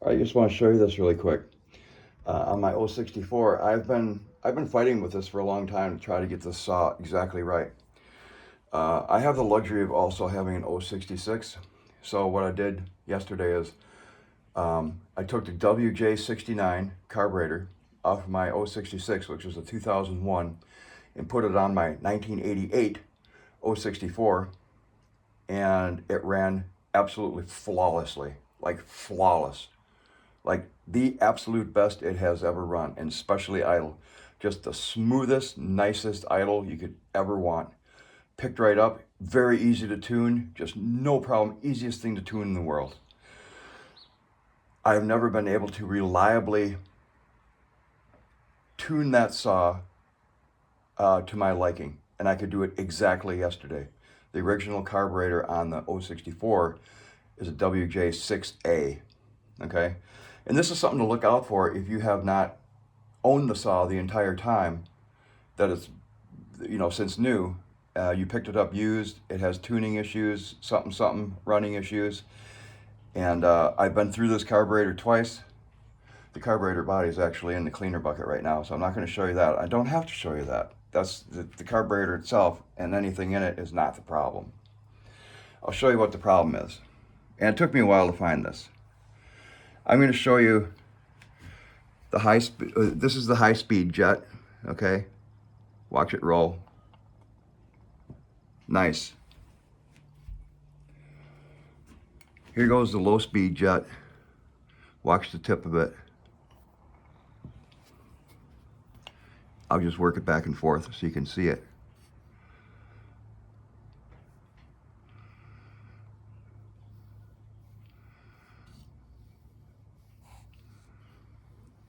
I just want to show you this really quick. On my 064, I've been fighting with this for a long time to try to get this saw exactly right. I have the luxury of also having an 066. So what I did yesterday is I took the WJ69 carburetor off my 066, which was a 2001, and put it on my 1988 064, and it ran absolutely flawlessly, like flawless. Like the absolute best it has ever run, and especially idle. Just the smoothest, nicest idle you could ever want. Picked right up, very easy to tune, just no problem, easiest thing to tune in the world. I've never been able to reliably tune that saw to my liking, and I could do it exactly yesterday. The original carburetor on the 064 is a WJ6A, okay? And this is something to look out for if you have not owned the saw the entire time that it's, since new. You picked it up used, it has tuning issues, something, running issues. And I've been through this carburetor twice. The carburetor body is actually in the cleaner bucket right now, so I'm not going to show you that. I don't have to show you that. That's the carburetor itself, and anything in it is not the problem. I'll show you what the problem is. And it took me a while to find this. I'm going to show you the high speed. This is the high speed jet, okay? Watch it roll. Nice. Here goes the low speed jet. Watch the tip of it. I'll just work it back and forth so you can see it.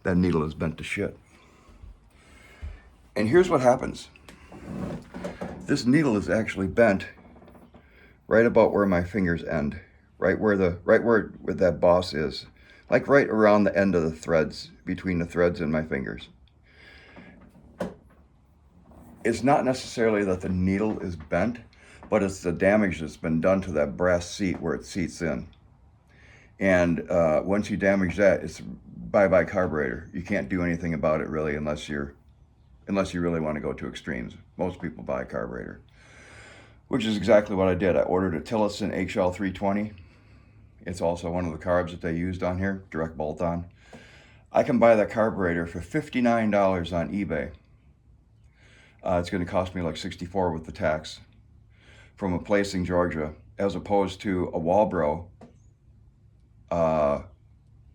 That needle is bent to shit. And here's what happens. This needle is actually bent right about where my fingers end, right where that boss is, like right around the end of the threads, between the threads and my fingers. It's not necessarily that the needle is bent, but it's the damage that's been done to that brass seat where it seats in. And once you damage that, it's bye-bye carburetor. You can't do anything about it really unless you really want to go to extremes. Most people buy a carburetor, which is exactly what I did. I ordered a Tillotson HL 320. It's also one of the carbs that they used on here, direct bolt on. I can buy that carburetor for $59 on eBay. It's going to cost me like $64 with the tax from a place in Georgia, as opposed to a Walbro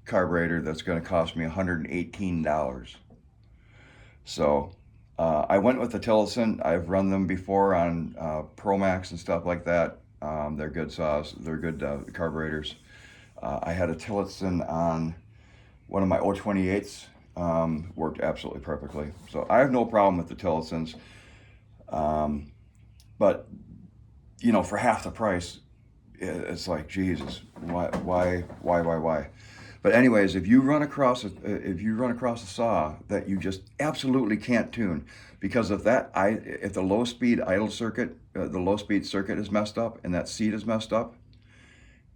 carburetor that's going to cost me $118. So I went with the Tillotson. I've run them before on Promax and stuff like that. They're good saws. They're good carburetors. I had a Tillotson on one of my 028s. Worked absolutely perfectly. So I have no problem with the Tillotsons. But for half the price, it's like, Jesus, why? But anyways, if you run across a saw that you just absolutely can't tune, because if the low speed idle circuit, the low speed circuit is messed up and that seat is messed up,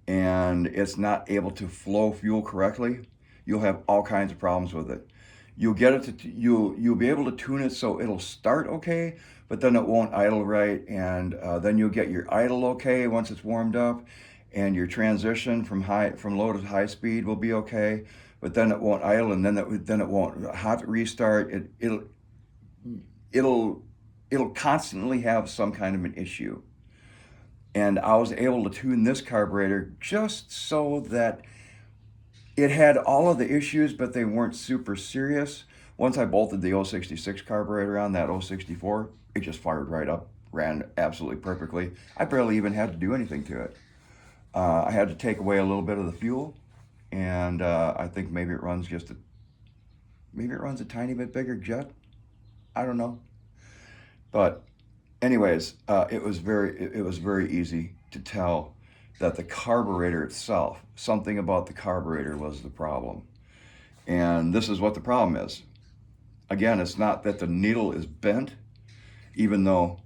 and it's not able to flow fuel correctly, you'll have all kinds of problems with it. You'll get it to you'll be able to tune it so it'll start okay, but then it won't idle right, and then you'll get your idle okay once it's warmed up, and your transition from low to high speed will be okay, but then it won't idle, and then it won't hot restart. It'll constantly have some kind of an issue. And I was able to tune this carburetor just so that it had all of the issues, but they weren't super serious. Once I bolted the 066 carburetor on that 064, it just fired right up, ran absolutely perfectly. I barely even had to do anything to it. I had to take away a little bit of the fuel, and I think maybe it runs a tiny bit bigger jet. I don't know. But anyways, it was very easy to tell that the carburetor itself, something about the carburetor was the problem. And this is what the problem is. Again, it's not that the needle is bent, even though,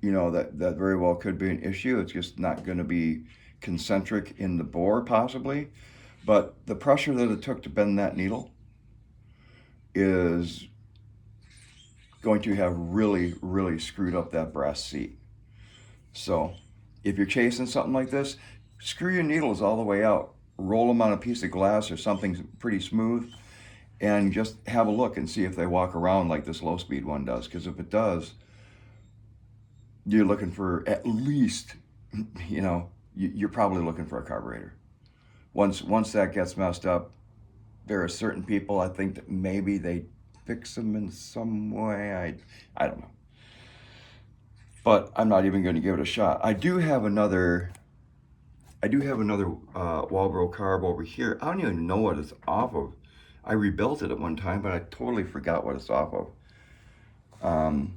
that very well could be an issue. It's just not going to be concentric in the bore, possibly. But the pressure that it took to bend that needle is going to have really, really screwed up that brass seat. So if you're chasing something like this, screw your needles all the way out. Roll them on a piece of glass or something pretty smooth, and just have a look and see if they walk around like this low speed one does. Because if it does, you're looking for at least, you're probably looking for a carburetor. Once that gets messed up, there are certain people, I think, that maybe they fix them in some way. I don't know. But I'm not even going to give it a shot. I do have another Walbro carb over here. I don't even know what it's off of. I rebuilt it at one time, but I totally forgot what it's off of.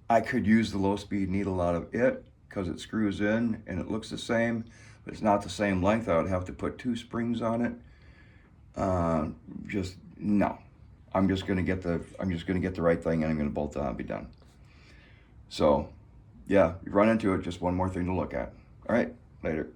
I could use the low speed needle out of it because it screws in and it looks the same, but it's not the same length. I would have to put 2 springs on it. Just no. I'm just gonna get the right thing, and I'm gonna bolt it on and be done. So, yeah, you run into it. Just one more thing to look at. All right, later.